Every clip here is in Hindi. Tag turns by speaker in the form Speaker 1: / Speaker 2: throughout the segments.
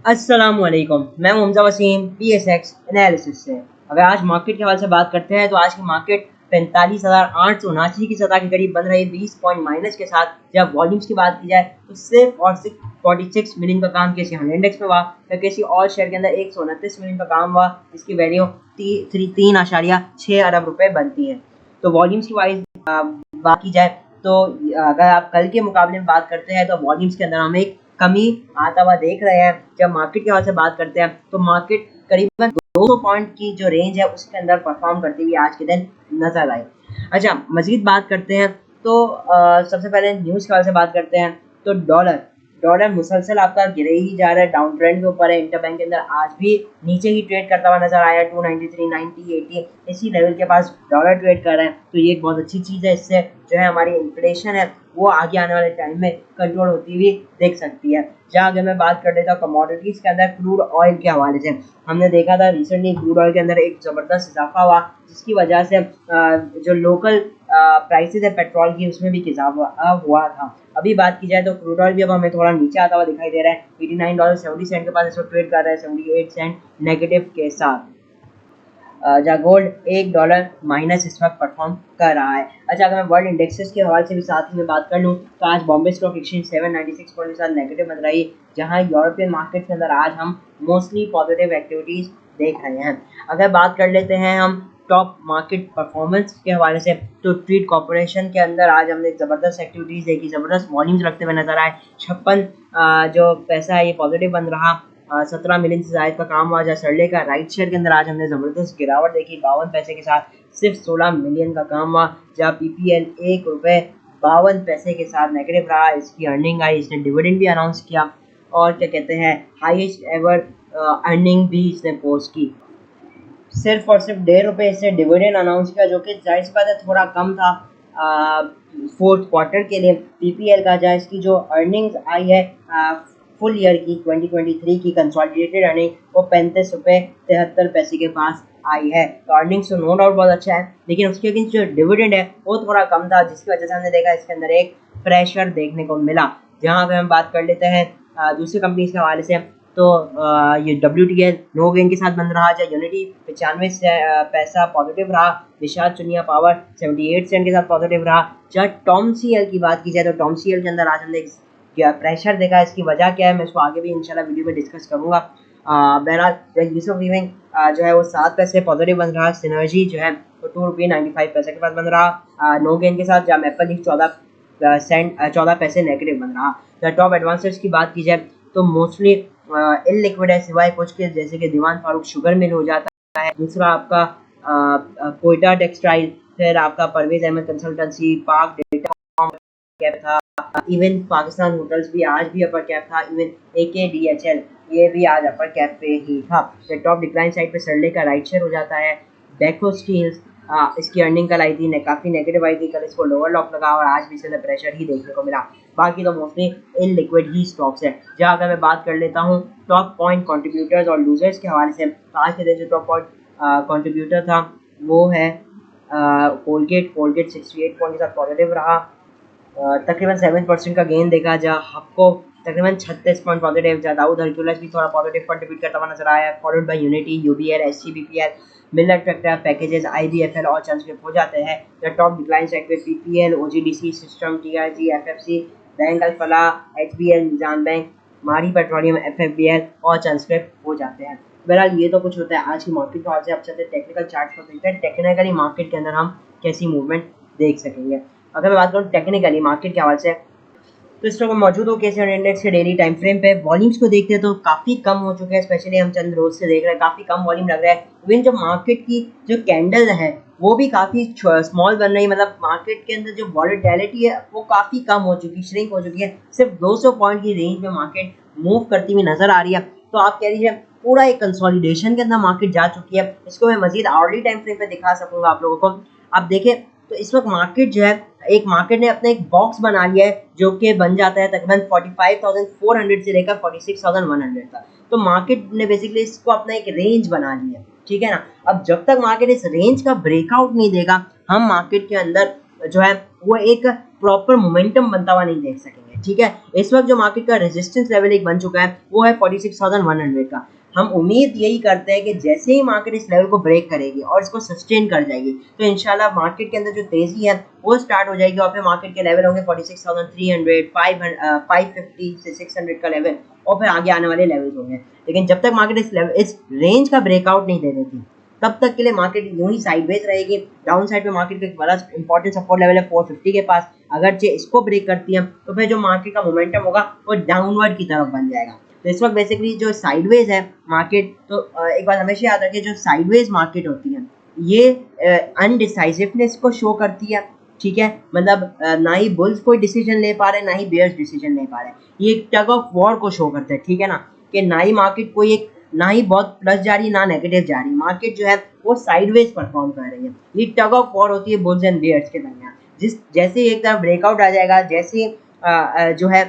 Speaker 1: अस्सलामुअलैकुम, मैं हूं हमजा वसीम PSX एनालिसिस से। अगर आज मार्केट के हवाले से बात करते हैं तो आज की मार्केट 45,879 की सतह के करीब बन रही 20 पॉइंट माइनस के साथ। जब वॉल्यूम्स की बात की जाए तो सिर्फ और सिर्फ 46 मिलियन का काम KC 100 इंडेक्स में हुआ, तो KC ऑल शेयर के अंदर 129 मिलियन का काम हुआ, इसकी वैल्यू 3.6 अरब रुपए बनती है। तो वॉल्यूम्स की वाइज बात की जाए तो अगर आप कल के मुकाबले में बात करते हैं तो वॉल्यूम्स के अंदर हम एक कमी आता हुआ देख रहे हैं। जब मार्केट के हवाले से बात करते हैं तो मार्केट करीबन 200 पॉइंट की जो रेंज है उसके अंदर परफॉर्म करती हुई आज के दिन नजर आई। अच्छा, मजीद बात करते हैं तो सबसे पहले न्यूज़ के हवाले से बात करते हैं तो डॉलर डॉलर मुसलसल आपका गिरे ही जा रहा है, डाउन ट्रेंड के ऊपर है। इंटरबैंक के अंदर आज भी नीचे ही ट्रेड करता हुआ नजर आया, 293, 90, 80 इसी लेवल के पास डॉलर ट्रेड कर रहे हैं। तो ये एक बहुत अच्छी चीज़ है, इससे जो है हमारी इन्फ्लेशन है वो आगे आने वाले टाइम में कंट्रोल होती हुई देख सकती है। जहाँ अगर मैं बात कर लेता हूँ कमोडिटीज़ के अंदर क्रूड ऑयल के हवाले से, हमने देखा था रिसेंटली क्रूड ऑयल के अंदर एक ज़बरदस्त इजाफा हुआ, जिसकी वजह से जो लोकल प्राइसेस है पेट्रोल की उसमें भी इजाफा हुआ था। अभी बात की जाए तो क्रूड ऑयल भी अब हमें थोड़ा नीचे आता हुआ दिखाई दे रहा है, $89.70 के पास इसको ट्रेड कर रहा है, 78 सेंट नेगेटिव के साथ। जहाँ गोल्ड $1 माइनस इस वक्त परफॉर्म कर रहा है। अच्छा, अगर मैं वर्ल्ड इंडेक्सेस के हवाले से भी साथ ही में बात कर लूँ तो आज बॉम्बे स्टॉक एक्सचेंज 796 पॉइंट के साथ नेगेटिव बन रही, जहाँ यूरोपियन मार्केट के अंदर आज हम मोस्टली पॉजिटिव एक्टिविटीज़ देख रहे हैं। अगर बात कर लेते हैं हम टॉप मार्केट परफॉर्मेंस के हवाले से तो ट्रीट कॉर्पोरेशन के अंदर आज हमने ज़बरदस्त एक्टिविटीज़ देखी, ज़बरदस्त वॉल्यूम्स रखते हुए नजर आए। 56 जो पैसा है ये पॉजिटिव बन रहा, 17 मिलियन से ज़ायद का काम हुआ। जहाँ सरले का राइट शेयर के अंदर आज हमने ज़बरदस्त गिरावट देखी, 52 पैसे के साथ सिर्फ 16 मिलियन का काम हुआ। जहाँ PPL ₹1.52 के साथ नेगेटिव रहा, इसकी अर्निंग आई, इसने डिविडेंड भी अनाउंस किया और क्या कहते हैं हाईएस्ट एवर अर्निंग भी इसने पोस्ट की। सिर्फ और सिर्फ ₹1.5 इससे डिविडेंड अनाउंस किया, जो कि जाहिर सी बात है थोड़ा कम था फोर्थ क्वार्टर के लिए। PPL का जहाँ इसकी जो अर्निंग्स आई है फुल ईयर की 2023 की कंसोलिडेटेड अर्निंग वो ₹35.73 के पास आई है। तो अर्निंग्स तो नो डाउट बहुत अच्छा है, लेकिन उसके अगेंस्ट जो डिविडेंड है वो थोड़ा कम था, जिसकी वजह से हमने देखा इसके अंदर एक प्रेशर देखने को मिला। जहाँ पे हम बात कर लेते हैं दूसरी कंपनीज के हवाले से तो ये WTL नो गेन के साथ बन रहा, जहाँ यूनिटी 95 पैसा पॉजिटिव रहा, निषाद चुनिया पावर 78 सेंट के साथ पॉजिटिव रहा। जहाँ TOMCL की बात की जाए तो TOMCL के अंदर आज हमने प्रेशर देखा, इसकी वजह क्या है मैं इसको आगे भी इंशाल्लाह वीडियो में डिस्कस करूँगा। बहरहाल यूसुफ वीविंग जो है वो 7 पैसे पॉजिटिव बन रहा, सिनर्जी जो है वो ₹2.95 के पास बन रहा नो गेन के साथ, जहाँ मैपल लीफ 14 पैसे नेगेटिव बन रहा। जहाँ टॉप एडवांसर्स की बात की जाए तो मोस्टली इलिक्विड है, सिवाय कुछ के जैसे कि दीवान फारूक शुगर मिल हो जाता है। दूसरा आपका कोयटा टेक्सटाइल, फिर आपका परवेज अहमद कंसल्टेंसी, पाक डेटा कैप था, इवन पाकिस्तान होटल्स भी आज भी अपर कैप था, इवन AKDHL ये भी आज अपर कैप पे ही था। तो टॉप डिक्लाइन साइड पे सरले का राइट शेयर हो जाता है। डेको स्टील्स इसकी अर्निंग कल आई थी, काफ़ी नेगेटिव आई थी, कल इसको लोअर लॉक लगा और आज भी इसके प्रेशर ही देखने को मिला। बाकी तो mostly in liquid he stocks है। जहाँ अगर मैं बात कर लेता हूँ टॉप पॉइंट कंट्रीब्यूटर्स और लूजर्स के हवाले से, तो आज के दिन जो टॉप पॉइंट कंट्रीब्यूटर था वो है कोलगेट 68 पॉइंट के साथ पॉजिटिव रहा, तकरीबन 7% का गेन देखा। जहाँ हपको तकरीबन 36 पॉइंट पॉजिटिव, जहाँ दाऊद हरक्यूलस भी थोड़ा पॉजिटिव कंट्रीब्यूट करता हुआ नजर आया, followed by Unity, UBL, SCBPL, Millat tractor packages, IBFL और चांसक्रिप्ट हो जाते हैं। जहाँ टॉप डिक्लाइन साइड पे PPL, OGDC, System, TRG, FFC, bank Al Falah, HBL, Nizam bank, Mari petroleum, FFBL और चांसक्रिप्ट हो जाते हैं। बहरहाल ये तो कुछ होता है आज की मार्केट के हवाले से। अब चलते टेक्निकल चार्ट पर देखते हैं टेक्निकली मार्केट के अंदर हम कैसी मूवमेंट देख सकेंगे। अगर मैं बात करूँ टेक्निकली मार्केट के हवाले से तो इस वक्त मौजूद हो KC 100 इंडेक्स के डेली टाइम फ्रेम पे वॉल्यूम्स को देखते हैं तो काफ़ी कम हो चुके हैं, स्पेशली हम चंद रोज से देख रहे हैं काफ़ी कम वॉल्यूम लग रहा है। इवन जो मार्केट की जो कैंडल है वो भी काफ़ी स्मॉल बन रही है, मतलब मार्केट के अंदर जो वॉलेटिलिटी है वो काफ़ी कम हो चुकी, श्रिंक हो चुकी है। सिर्फ 200 पॉइंट की रेंज में मार्केट मूव करती हुई नजर आ रही है। तो आप कह लीजिए पूरा एक कंसोलिडेशन के अंदर मार्केट जा चुकी है। इसको मैं मजीद आवर्ली टाइम फ्रेम पे दिखा सकूंगा आप लोगों को। आप देखें तो इस वक्त मार्केट जो है एक मार्केट ने अपना एक बॉक्स बना लिया है जो कि बन जाता है तकरीबन 45,400 से लेकर 46,100 तक। तो मार्केट ने बेसिकली इसको अपना एक रेंज बना लिया है, ठीक है ना। अब जब तक मार्केट इस रेंज का ब्रेकआउट नहीं देगा हम मार्केट के अंदर जो है वो एक प्रॉपर मोमेंटम बनता हुआ नहीं देख सकेंगे। ठीक है। इस वक्त जो मार्केट का रेजिस्टेंस लेवल एक बन चुका है वो है 46,100 का। हम उम्मीद यही करते हैं कि जैसे ही मार्केट इस लेवल को ब्रेक करेगी और इसको सस्टेन कर जाएगी तो इंशाल्लाह मार्केट के अंदर जो तेजी है वो स्टार्ट हो जाएगी और फिर मार्केट के लेवल होंगे 46,300, 550 से 600 का लेवल और फिर आगे आने वाले लेवल्स होंगे। लेकिन जब तक मार्केट इस रेंज का ब्रेकआउट नहीं दे देती तब तक के लिए मार्केट यूं ही साइडवेज रहेगी। डाउन साइड पे मार्केट का एक बड़ा इंपॉर्टेंट सपोर्ट लेवल है 450 के पास। अगर इसको ब्रेक करती है तो फिर जो मार्केट का मोमेंटम होगा वो डाउनवर्ड की तरफ बन जाएगा। तो इस वक्त बेसिकली जो साइडवेज है मार्केट, तो एक बात हमेशा याद रखिए, जो साइडवेज मार्केट होती है ये अनडिसाइसिवनेस को शो करती है। ठीक है, मतलब ना ही बुल्स कोई डिसीजन ले पा रहे ना ही बेयर्स डिसीजन ले पा रहे, ये एक टग ऑफ वॉर को शो करता है। ठीक है ना, कि ना ही मार्केट कोई एक ना ही बहुत प्लस जा रही ना नेगेटिव जा रही, मार्केट जो है वो साइडवेज परफॉर्म कर रही है। ये टग ऑफ वॉर होती है बुल्स एंड बेयर्स के दरमियान। जैसे एक तरफ ब्रेकआउट आ जाएगा, जैसे जो है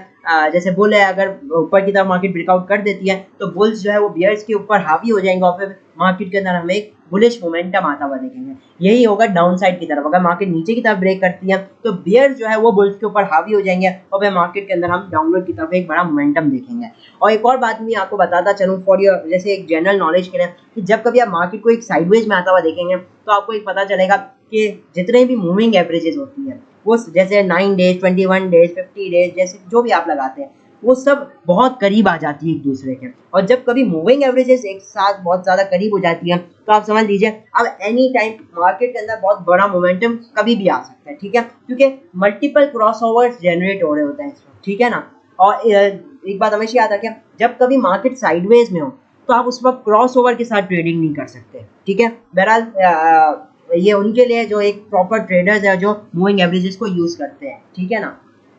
Speaker 1: जैसे बुल है अगर ऊपर की तरफ मार्केट ब्रेकआउट कर देती है तो बुल्स जो है वो बियर्स के ऊपर हावी हो जाएंगे और फिर मार्केट के अंदर हमें एक बुलिश मोमेंटम आता हुआ देखेंगे। यही होगा डाउन साइड की तरफ। अगर मार्केट नीचे की तरफ ब्रेक करती है तो बियर्स जो है वो बुल्स के ऊपर हावी हो जाएंगे और फिर मार्केट के अंदर हम डाउनवर्ड की तरफ एक बड़ा मोमेंटम देखेंगे। और एक और बात मैं आपको बताता चलूँ फॉर योर जैसे एक जनरल नॉलेज के लिए, कि जब कभी आप मार्केट को एक साइडवेज में आता हुआ देखेंगे तो आपको एक पता चलेगा कि जितने भी मूविंग एवरेजेस होती है वो जैसे 9 डेज, 21 डेज, 50 डेज, जैसे जो भी आप लगाते हैं वो सब बहुत करीब आ जाती है एक दूसरे के। और जब कभी मूविंग एवरेजेस एक साथ बहुत ज़्यादा करीब हो जाती है तो आप समझ लीजिए अब एनी टाइम मार्केट के अंदर बहुत बड़ा मोमेंटम कभी भी आ सकता है। ठीक है, क्योंकि मल्टीपल क्रॉसओवर्स जनरेट हो रहे होते हैं इस वक्त। ठीक है ना, और एक बात हमेशा याद रखें, जब कभी मार्केट साइडवेज में हो तो आप उस वक्त क्रॉसओवर के साथ ट्रेडिंग नहीं कर सकते। ठीक है, बहरहाल ये उनके लिए जो एक प्रॉपर ट्रेडर्स है जो मूविंग एवरेजेस को यूज़ करते हैं। ठीक है ना,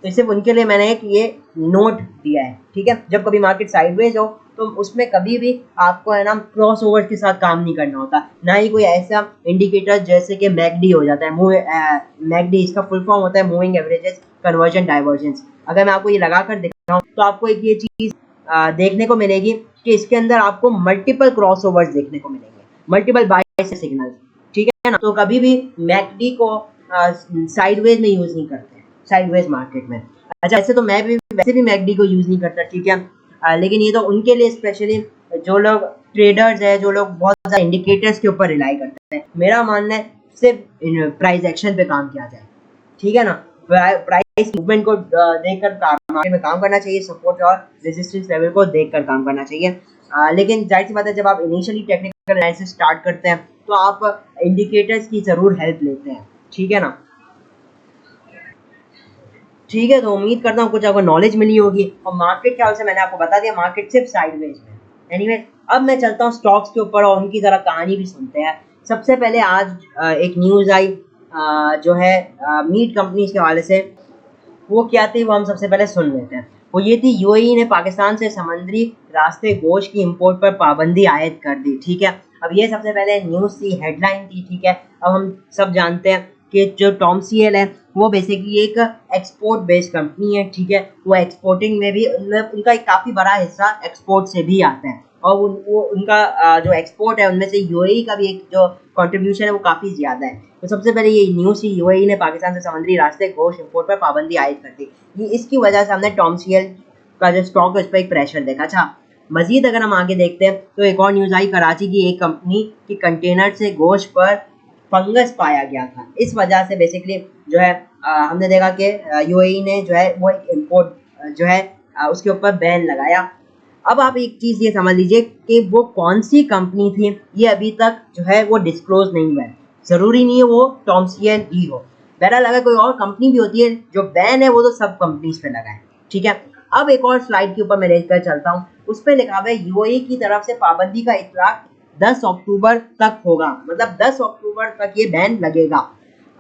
Speaker 1: तो सिर्फ उनके लिए मैंने एक ये नोट दिया है। ठीक है, जब कभी मार्केट साइडवेज हो तो उसमें कभी भी आपको है ना क्रॉस ओवर के साथ काम नहीं करना होता, ना ही कोई ऐसा इंडिकेटर जैसे कि मैकडी हो जाता है। मैकडी इसका फुल फॉर्म होता है मूविंग एवरेजेस कन्वर्जन डाइवर्जेंस। अगर मैं आपको ये लगा कर दिखाऊं तो आपको एक ये चीज़ देखने को मिलेगी कि इसके अंदर आपको मल्टीपल क्रॉस ओवर्स देखने को मिलेंगे, मल्टीपल बाय सिग्नल। ठीक है ना, तो कभी भी मैकडी को साइडवेज में यूज़ नहीं करते साइडवेज मार्केट में। अच्छा, ऐसे तो मैं भी वैसे भी मैकडी को यूज़ नहीं करता। ठीक है, लेकिन ये तो उनके लिए स्पेशली जो लोग ट्रेडर्स है, जो लोग बहुत ज़्यादा इंडिकेटर्स के ऊपर रिलाई करते हैं। मेरा मानना है सिर्फ प्राइस एक्शन पे काम किया जाए। ठीक है ना, प्राइस मूवमेंट को देखकर मार्केट में काम करना चाहिए, सपोर्ट और रेजिस्टेंस लेवल को देखकर काम करना चाहिए। लेकिन जाहिर सी बात है जब आप इनिशियली टेक्निकल एनालिसिस स्टार्ट करते हैं तो आप इंडिकेटर्स की ज़रूर हेल्प लेते हैं। ठीक है ना, ठीक है, तो उम्मीद करता हूँ कुछ आपको नॉलेज मिली होगी। और मार्केट ख्याल से मैंने आपको बता दिया मार्केट सिर्फ साइडवेज में। एनीवे, अब मैं चलता हूँ स्टॉक्स के ऊपर और उनकी ज़रा कहानी भी सुनते हैं। सबसे पहले आज एक न्यूज़ आई जो है मीट कंपनीज के हवाले से। वो क्या थी वो हम सबसे पहले सुन लेते हैं। वो ये थी यूएई ने पाकिस्तान से समुद्री रास्ते गोश्त की इंपोर्ट पर पाबंदी आयद कर दी। ठीक है, अब ये सबसे पहले न्यूज़ थी, हेडलाइन थी। ठीक है, अब हम सब जानते हैं कि जो टॉमसीएल है वो बेसिकली एक एक्सपोर्ट बेस्ड कंपनी है। ठीक है, वो एक्सपोर्टिंग में भी उनका एक काफ़ी बड़ा हिस्सा एक्सपोर्ट से भी आता है और वो उनका जो एक्सपोर्ट है उनमें से यूएई का भी एक जो कंट्रीब्यूशन है वो काफ़ी ज़्यादा है। तो सबसे पहले ये न्यूज़ थी, यूएई ने पाकिस्तान से समुद्री रास्ते गोश्त इंपोर्ट पर पाबंदी आयद कर दी। ये इसकी वजह से हमने टॉमसीएल का जो स्टॉक है उस पर एक प्रेशर देखा। अच्छा, मजीद अगर हम आगे देखते हैं तो एक और न्यूज़ आई, कराची की एक कंपनी की कंटेनर से गोश्त पर फंगस पाया गया था। इस वजह से बेसिकली जो है हमने देखा कि यूएई ने जो है वो इम्पोर्ट जो है उसके ऊपर बैन लगाया। अब आप एक चीज़ ये समझ लीजिए कि वो कौन सी कंपनी थी ये अभी तक जो है वो डिस्क्लोज नहीं हुआ है। ज़रूरी नहीं है वो टॉमसीएल ही हो, बहरहाल अगर कोई और कंपनी भी होती है जो बैन है वो तो सब कंपनीज पे लगा है। ठीक है, अब एक और स्लाइड के ऊपर मैं लेकर चलता हूँ, उस पर लिखा हुआ है यूएई की तरफ से पाबंदी का इतलाक 10 अक्टूबर तक होगा, मतलब 10 अक्टूबर तक ये बैन लगेगा।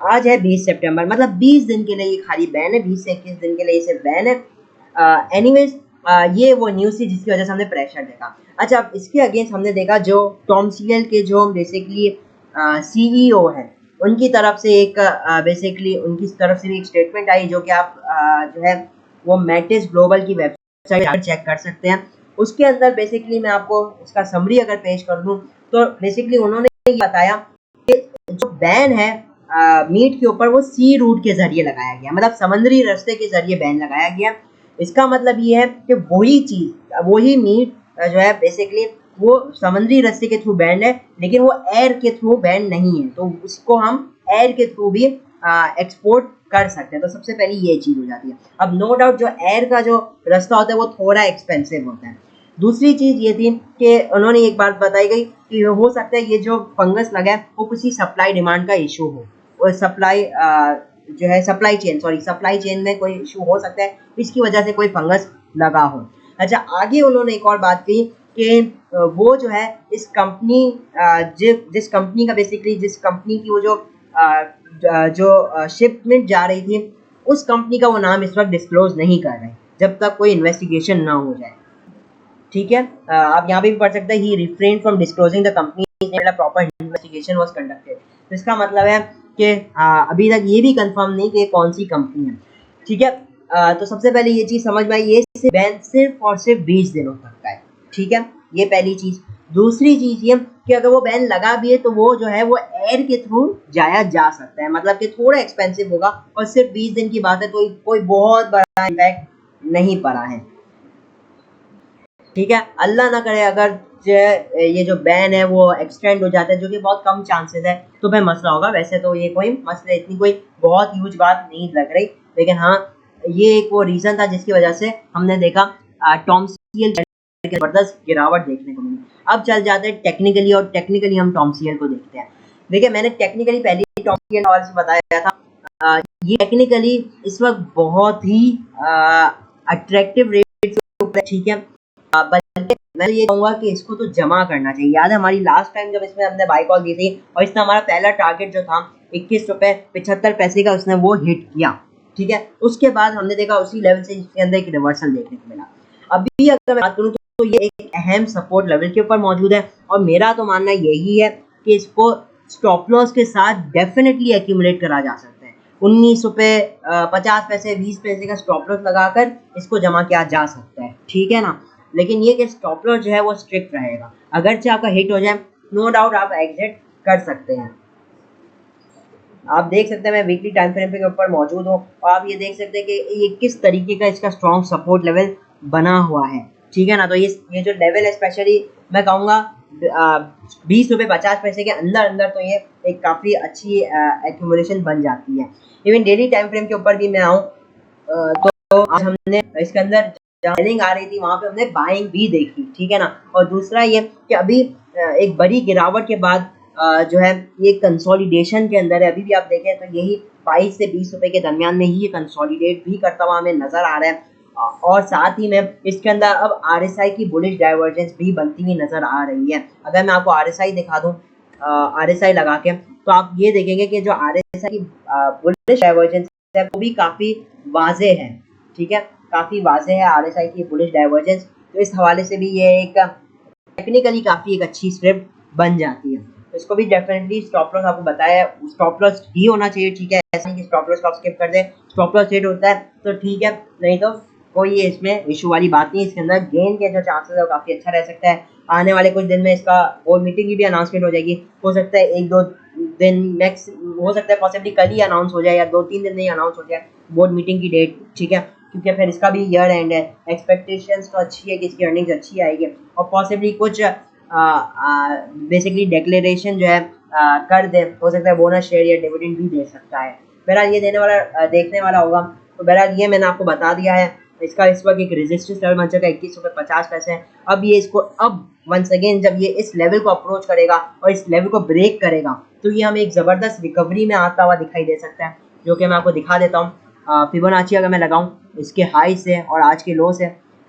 Speaker 1: आज है 20 सितंबर, मतलब 20 दिन के लिए ये खाली बैन है, 20 से 21 दिन के लिए इसे बैन है। एनीवेज ये वो न्यूज़ थी जिसकी वजह से हमने प्रेशर देखा। अच्छा, अब इसके अगेंस्ट हमने देखा जो टॉमसीएल के जो बेसिकली सीईओ है उनकी तरफ से एक बेसिकली उनकी तरफ से भी एक स्टेटमेंट आई जो कि आप जो है वो मैटिस ग्लोबल की वेबसाइट चेक कर सकते हैं। उसके अंदर बेसिकली मैं आपको उसका समरी अगर पेश कर दूं तो बेसिकली उन्होंने ये बताया कि जो बैन है मीट के ऊपर वो सी रूट के जरिए लगाया गया, मतलब समुद्री रास्ते के जरिए बैन लगाया गया। इसका मतलब ये है कि वही चीज़, वही मीट जो है बेसिकली वो समुद्री रास्ते के थ्रू बैंड है, लेकिन वो एयर के थ्रू बैंड नहीं है, तो उसको हम एयर के थ्रू भी एक्सपोर्ट कर सकते हैं। तो सबसे पहले ये चीज़ हो जाती है। अब नो डाउट जो एयर का जो रास्ता होता है वो थोड़ा एक्सपेंसिव होता है। दूसरी चीज़ ये थी कि उन्होंने एक बात बताई गई कि हो सकता है ये जो फंगस लगा है वो किसी सप्लाई डिमांड का इशू हो, और सप्लाई जो है सप्लाई चेन में कोई इशू हो सकता है, इसकी वजह से कोई फंगस लगा हो। अच्छा, आगे उन्होंने एक और बात की कि वो जो है इस कंपनी जिस कंपनी का बेसिकली जिस कंपनी की वो जो शिपमेंट जा रही थी, उस कंपनी का वो नाम इस वक्त डिस्क्लोज नहीं कर रहे जब तक कोई इन्वेस्टिगेशन ना हो जाए। ठीक है, आप यहाँ पे भी पढ़ सकते हैं he refrain from disclosing the company proper investigation was conducted. तो इसका मतलब है कि अभी तक ये भी कंफर्म नहीं कि कौन सी कंपनी है। ठीक है, तो सबसे पहले ये चीज़ समझ में आई, ये बैन सिर्फ और सिर्फ 20 दिनों तक का है। ठीक है, ये पहली चीज़। दूसरी चीज़ ये कि अगर वो बैन लगा भी है तो वो जो है वो एयर के थ्रू जाया जा सकता है, मतलब कि थोड़ा एक्सपेंसिव होगा, और सिर्फ 20 दिन की बात है, तो कोई बहुत बड़ा इम्पैक्ट नहीं पड़ा है। ठीक है, अल्लाह ना करे अगर ये जो बैन है वो एक्सटेंड हो जाता है, जो कि बहुत कम चांसेस है, तो फिर मसला होगा। वैसे तो ये कोई मसला, इतनी कोई बहुत ह्यूज बात नहीं लग रही, लेकिन हाँ ये एक वो रीज़न था जिसकी वजह से हमने देखा टॉम सीएल जबरदस्त गिरावट देखने को मिली। अब चल जाते हैं टेक्निकली, और टेक्निकली हम टॉम सीएल को देखते हैं। देखिए, मैंने टेक्निकली पहले ही टॉम सीएल हवाले से बताया था, ये टेक्निकली इस वक्त बहुत ही अट्रैक्टिव रेट के ऊपर। ठीक है, बल्कि मैं ये कहूँगा कि इसको तो जमा करना चाहिए। याद है हमारी लास्ट टाइम जब इसमें हमने बाई कॉल दी थी, और इसने हमारा पहला टारगेट जो था 21 रुपये 75 पैसे का, उसने वो हिट किया। ठीक है, उसके बाद हमने देखा उसी लेवल से इसके अंदर एक रिवर्सल देखने को मिला। अभी अगर मैं बात करूँ तो ये एक अहम सपोर्ट लेवल के ऊपर मौजूद है, और मेरा तो मानना यही है कि इसको स्टॉप लॉस के साथ डेफिनेटली एक्यूमुलेट करा जा सकता है। 19 रुपये 50 पैसे 20 पैसे का स्टॉप लॉस लगाकर इसको जमा किया जा सकता है। ठीक है ना, लेकिन ये कि स्टॉप लॉस जो है वो स्ट्रिक्ट रहेगा। अगर चाहे आपका हिट हो जाए, नो डाउट आप एग्जिट कर सकते हैं। आप देख सकते हैं मैं वीकली टाइम फ्रेम के ऊपर मौजूद हूँ, और आप ये देख सकते हैं कि ये किस तरीके का इसका स्ट्रॉन्ग सपोर्ट लेवल बना हुआ है। ठीक है ना, तो ये जो लेवल है स्पेशली मैं कहूँगा 20 रुपये 50 पैसे के अंदर अंदर, तो ये एक काफ़ी अच्छी एक्यूमुलेशन बन जाती है। इवन डेली टाइम फ्रेम के ऊपर भी मैं आऊँ तो आज हमने इसके अंदर सेलिंग आ रही थी, वहाँ पे हमने बाइंग भी देखी। ठीक है ना, और दूसरा ये कि अभी एक बड़ी गिरावट के बाद जो है ये कंसोलिडेशन के अंदर है। अभी भी आप देखें तो यही 22 से 20 रुपए के दरमियान में ही ये कंसोलिडेट भी करता हुआ हमें नजर आ रहा है, और साथ ही में इसके अंदर अब आरएसआई की बुलिश डाइवर्जेंस भी बनती हुई नजर आ रही है। अगर मैं आपको आरएसआई दिखा दूं, आरएसआई लगा के, तो आप ये देखेंगे कि जो आरएसआई की बुलिश डाइवर्जेंस है वो भी काफ़ी वाजे है। ठीक है, काफ़ी वाजे है आरएसआई की बुलिश डाइवर्जेंस, तो इस हवाले से भी ये एक टेक्निकली काफ़ी एक अच्छी स्क्रिप्ट बन जाती है। तो इसको भी डेफिनेटली स्टॉप लॉस आपको बताया, स्टॉप लॉस ही होना चाहिए। ठीक है, ऐसा नहीं कि स्टॉप लॉस को आप स्किप कर दें, स्टॉप लॉस हिट होता है तो ठीक है, नहीं तो कोई इसमें इशू वाली बात नहीं। इसके अंदर गेन के जो चांसेस है वो काफ़ी अच्छा रह सकता है। आने वाले कुछ दिन में इसका बोर्ड मीटिंग की भी अनाउंसमेंट हो जाएगी, हो सकता है 1-2 दिन नेक्स्ट, हो सकता है पॉसिबली कल ही अनाउंस हो जाए, या 2-3 दिन में ही अनाउंस हो जाए बोर्ड मीटिंग की डेट। ठीक है, क्योंकि फिर इसका भी ईयर एंड है, एक्सपेक्टेशंस तो अच्छी है कि इसकी अर्निंग्स अच्छी आएगी, और पॉसिबली कुछ बेसिकली डिक्लेरेशन जो है कर दे, हो सकता है बोनस शेयर या डिविडेंड भी दे सकता है। बहरहाल ये देने वाला देखने वाला होगा। तो बहरहाल ये मैंने आपको बता दिया है। इसका इस वक्त एक रेजिस्टेंस लेवल बन चुका है 21 रुपये 50 पैसे। अब ये इसको अब वंस अगेन जब ये इस लेवल को अप्रोच करेगा और इस लेवल को ब्रेक करेगा, तो ये हमें एक ज़बरदस्त रिकवरी में आता हुआ दिखाई दे सकता है, जो कि मैं आपको दिखा देता हूँ। फिबोनाची अगर मैं लगाऊँ इसके हाई से और आज के लो से,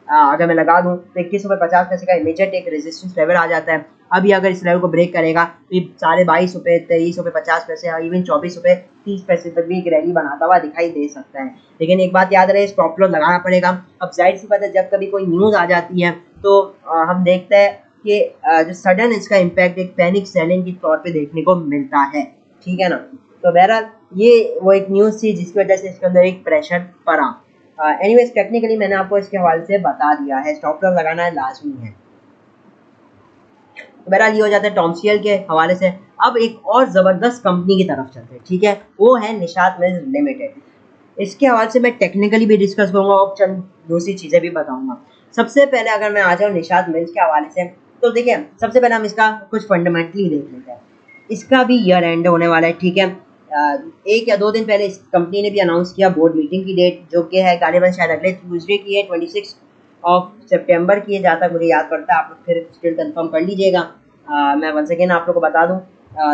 Speaker 1: अगर मैं लगा दूं तो 21 रुपये 50 पैसे का इमीडिएट एक रेजिस्टेंस लेवल आ जाता है। अभी अगर इस लेवल को ब्रेक करेगा तो ये 22.5 रुपये 23 रुपये 50 पैसे और इवन 24 रुपये 30 पैसे तक भी एक रैली बनाता हुआ दिखाई दे सकता है। लेकिन एक बात याद रहे, स्टॉप लॉस लगाना पड़ेगा। अब जाहिर सी बात है, जब कभी कोई न्यूज़ आ जाती है तो हम देखते हैं कि जो सडन इसका इम्पैक्ट एक पैनिक सेलिंग के तौर पर देखने को मिलता है। ठीक है ना, तो बहरहाल ये वो एक न्यूज़ थी जिसकी वजह से इसके अंदर एक प्रेशर पड़ा। एनीवेज टेक्निकली मैंने आपको इसके हवाले से बता दिया है, स्टॉप लॉस लगाना लाजमी है। तो बहरहाल ये हो जाता है टॉमसीएल के हवाले से। अब एक और ज़बरदस्त कंपनी की तरफ चलते हैं। ठीक है, वो है निशात मिल्स लिमिटेड। इसके हवाले से मैं टेक्निकली भी डिस्कस करूंगा और चंद दूसरी चीज़ें भी बताऊंगा। सबसे पहले अगर मैं आ जाऊँ निशात मिल्स के हवाले से, तो देखिए सबसे पहले हम इसका कुछ फंडामेंटली देख लेते हैं। इसका भी ईयर एंड होने वाला है, ठीक है। एक या दो दिन पहले इस कंपनी ने भी अनाउंस किया बोर्ड मीटिंग की डेट, जो कि है गालिबन शायद अगले ट्यूसडे की है, 26 सितंबर की है, जहाँ तक मुझे याद पड़ता है। आप लोग फिर स्टिल कंफर्म कर लीजिएगा। मैं वंस अगेन आप लोग को बता दूँ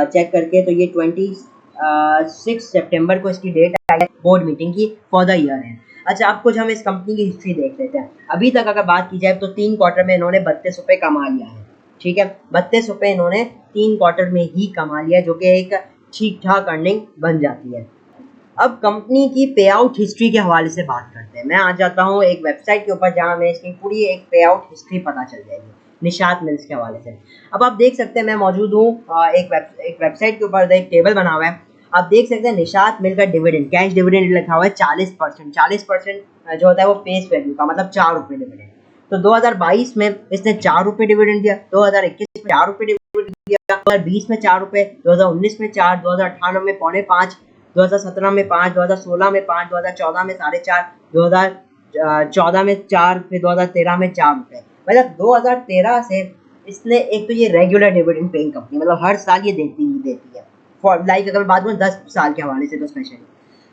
Speaker 1: चेक करके, तो ये 26 सितंबर को इसकी डेट आई है बोर्ड मीटिंग की फॉर द ईयर एंड। अच्छा, अब कुछ हम इस कंपनी की हिस्ट्री देख लेते हैं। अभी तक अगर बात की जाए तो 3 क्वार्टर में इन्होंने 32 रुपये कमा लिया है, ठीक है। 32 रुपये इन्होंने 3 क्वार्टर में ही कमा लिया, जो कि एक ठीक ठाक अर्निंग बन जाती है। अब कंपनी की पे आउट हिस्ट्री के हवाले से बात करते हैं। मैं आ जाता हूँ एक वेबसाइट के ऊपर जहाँ हमें इसकी पूरी एक पे आउट हिस्ट्री पता चल जाएगी निशात मिल्स के हवाले से। अब आप देख सकते हैं मैं मौजूद हूँ एक वेबसाइट के ऊपर, एक टेबल बना हुआ है। आप देख सकते हैं निशात मिल का डिविडेंड, कैश डिविडेंड लिखा हुआ है 40%। 40% जो होता है वो फेस वैल्यू का, मतलब 4 रुपये डिविडेंड। तो 2022 में इसने 4 रुपये डिविडेंड दिया, 2021 में 4 रुपये डिविडेंड दिया, 2020 में 4 रुपये, 2019 में 4, 2018 में 4.5, 2017 में 5, 2016 में 5, 2014 में 4.5, 2014 में 4, फिर 2013 में 4 रुपये। मतलब 2013 से इसने, एक तो ये रेगुलर डिविडेंड पेइंग कंपनी, मतलब हर साल ये देती है। फॉर लाइक अगर मैं बात करूँ 10 साल के हवाले से तो स्पेशली,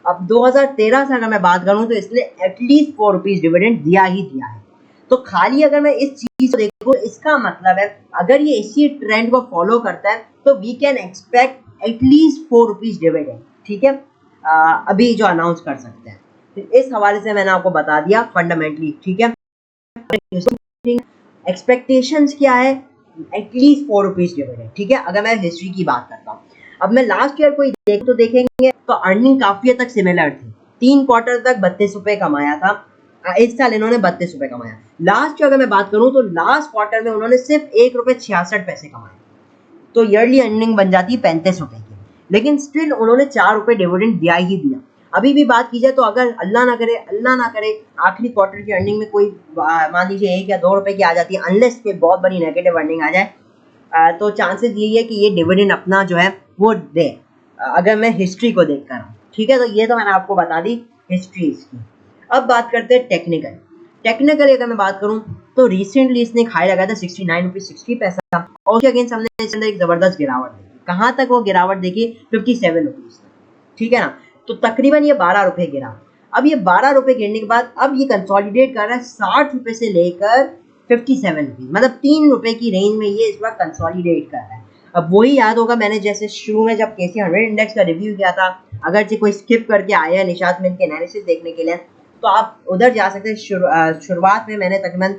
Speaker 1: अब 2013 से अगर मैं बात करूँ तो इसने एटलीस्ट 4 रुपीज़ डिविडेंड दिया ही दिया है। तो खाली अगर मैं इस चीज़ को देखूँ, इसका मतलब है अगर ये इसी ट्रेंड को फॉलो करता है तो we can expect at least 4 rupees dividend, ठीक है। अभी जो अनाउंस कर सकते हैं, तो इस हवाले से मैंने आपको बता दिया फंडामेंटली, ठीक है। एक्सपेक्टेशंस क्या है, एटलीस्ट 4 रुपीज़ डिविडेंड, ठीक है। अगर मैं हिस्ट्री की बात करता हूँ, अब मैं लास्ट ईयर कोई देखेंगे तो अर्निंग काफ़ी हद तक सिमिलर थी। 3 क्वार्टर तक 32 रुपये कमाया था, इस साल इन्होंने 32 रुपये कमाया। लास्ट ईयर अगर मैं बात करूँ तो लास्ट क्वार्टर में उन्होंने सिर्फ 1 रुपये 66 पैसे कमाए, तो ईयरली अर्निंग बन जाती है 35 रुपये की। लेकिन स्टिल उन्होंने 4 रुपये डिविडेंड दिया ही दिया। अभी भी बात की जाए तो अगर अल्लाह ना करे आखिरी क्वार्टर की अर्निंग में कोई मान लीजिए 1 या 2 रुपये की आ जाती है, अनलेस कोई बहुत बड़ी नेगेटिव अर्निंग आ जाए, तो चांसेस यही है कि ये डिविडेंड अपना जो है वो दे, अगर मैं हिस्ट्री को देख कर, ठीक है। तो ये तो मैंने आपको बता दी हिस्ट्री इसकी। अब बात करते हैं टेक्निकली अगर मैं बात करूं तो रिसेंटली इसने एक हाई लगाया था 69 रुपये 60 पैसा, और उसके अगेंस्ट हमने इसके अंदर एक ज़बरदस्त गिरावट देखी। कहाँ तक वो गिरावट देखी, 57 रुपीज़ तक, ठीक है ना। तो तकरीबन ये 12 रुपये गिरा। अब ये 12 रुपये गिरने के बाद अब ये कंसोलिडेट कर रहा है 60 रुपये से लेकर 57 रुपीज़, मतलब 3 रुपये की रेंज में ये इस वक्त कंसोलिडेट कर रहा है। अब वही याद होगा, मैंने जैसे शुरू में जब KC 100 इंडेक्स का रिव्यू किया था, अगर कोई स्किप करके आया है निशात मिल के एनालिसिस देखने के लिए, तो आप उधर जा सकते हैं। शुरुआत में मैंने तकरीबन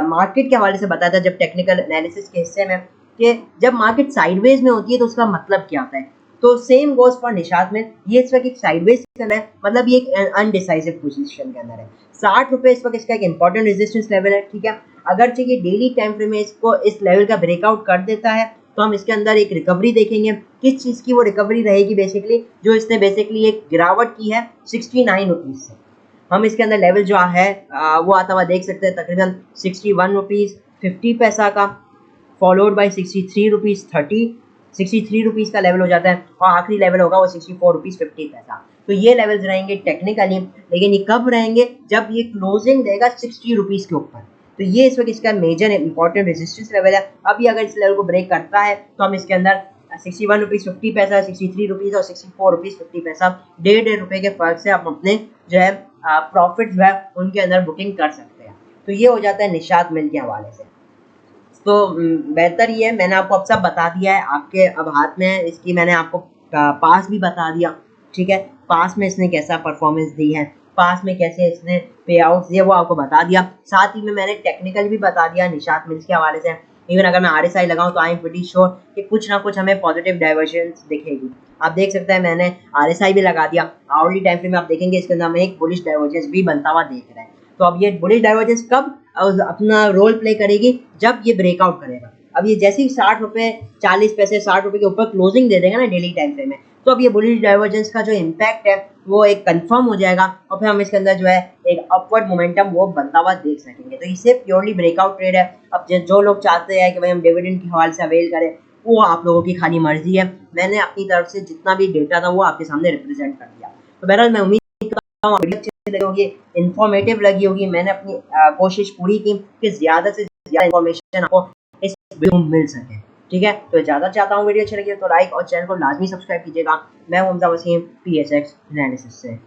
Speaker 1: मार्केट के हवाले से बताया था जब टेक्निकल एनालिसिस के हिस्से में, कि जब मार्केट साइडवेज में होती है तो उसका मतलब क्या होता है। तो सेम गोज फॉर निशात में, ये इस वक्त एक साइडवेज के अंदर है, मतलब ये एक अनडिसाइसिव पोजीशन के अंदर है। 60 रुपये इस वक्त इसका एक इंपॉर्टेंट रेजिस्टेंस लेवल है, ठीक है। अगर चाहिए डेली टाइम फ्रेम में इसको इस लेवल का ब्रेकआउट कर देता है तो हम इसके अंदर एक रिकवरी देखेंगे। किस चीज़ की वो रिकवरी रहेगी, बेसिकली जो इसने बेसिकली एक गिरावट की है 69 रुपीज़ से, हम इसके अंदर लेवल जो है वो आता हुआ देख सकते हैं, तकरीबन 61 रुपीज़ 50 पैसा का, फॉलोड बाई 63 रुपीज़ 30, 63 रुपीज़ का लेवल हो जाता है, और आखिरी लेवल होगा वो 64 रुपीज़ 50 पैसा। तो ये लेवल्स रहेंगे टेक्निकली, लेकिन ये कब रहेंगे, जब ये क्लोजिंग देगा 60 रुपीज़ के ऊपर। तो ये इस वक्त इसका मेजर इंपॉर्टेंट रेजिस्टेंस लेवल है। अभी अगर इस लेवल को ब्रेक करता है तो हम इसके अंदर 61 रुपीज़ 50 पैसा, 63 रुपीज़ और 64 रुपीज़ 50 पैसा, 1.5 रुपये के फर्क से आप अपने जो है प्रॉफिट जो है उनके अंदर बुकिंग कर सकते हैं। तो ये हो जाता है निशात मिल के हवाले से। तो बेहतर ये है, मैंने आपको अब सब बता दिया है, आपके अब हाथ में है इसकी। मैंने आपको पास भी बता दिया, ठीक है। पास में इसने कैसा परफॉर्मेंस दी है, पास में कैसे इसने पे आउट दिए, वो आपको बता दिया। साथ ही में मैंने टेक्निकल भी बता दिया निशात मिल्स के हवाले से। इवन अगर मैं RSI लगाऊं तो आई एम प्रीटी श्योर कि कुछ ना कुछ हमें पॉजिटिव डाइवर्जेंस दिखेगी। आप देख सकते हैं मैंने RSI भी लगा दिया। आवर्ली टाइम फ्रेम में आप देखेंगे इसके अंदर हमें एक बुलिश डाइवर्जेंस भी बनता हुआ देख रहा है। तो अब ये बुलिश डाइवर्जेंस कब अपना रोल प्ले करेगी, जब ये ब्रेकआउट करेगा। अब ये जैसे ही 60 रुपये 40 पैसे 60 रुपये के ऊपर क्लोजिंग दे देगा ना डेली टाइम फ्रेम में, तो अब ये बुलिश डाइवर्जेंस का जो इम्पैक्ट है वो एक कंफर्म हो जाएगा, और फिर हम इसके अंदर जो है एक अपवर्ड मोमेंटम वो बनता हुआ देख सकेंगे। तो इसे प्योरली ब्रेकआउट ट्रेड है। अब जो लोग चाहते हैं कि भाई हम डिविडेंड के हवाले से अवेल करें, वो आप लोगों की खाली मर्जी है। मैंने अपनी तरफ से जितना भी डेटा था वो आपके सामने रिप्रेजेंट कर दिया। तो बहरहाल मैं उम्मीद हूँ वीडियो अच्छी लगी होगी, इन्फॉर्मेटिव लगी होगी। मैंने अपनी कोशिश पूरी की कि ज़्यादा से ज़्यादा इन्फॉर्मेशन आपको इस वीडियो में मिल सके। ठीक है, तो ज़्यादा चाहता हूँ वीडियो अच्छी लगी तो लाइक और चैनल को लाजमी सब्सक्राइब कीजिएगा। मैं हूं हमजा वसीम PSX एनालिसिस से।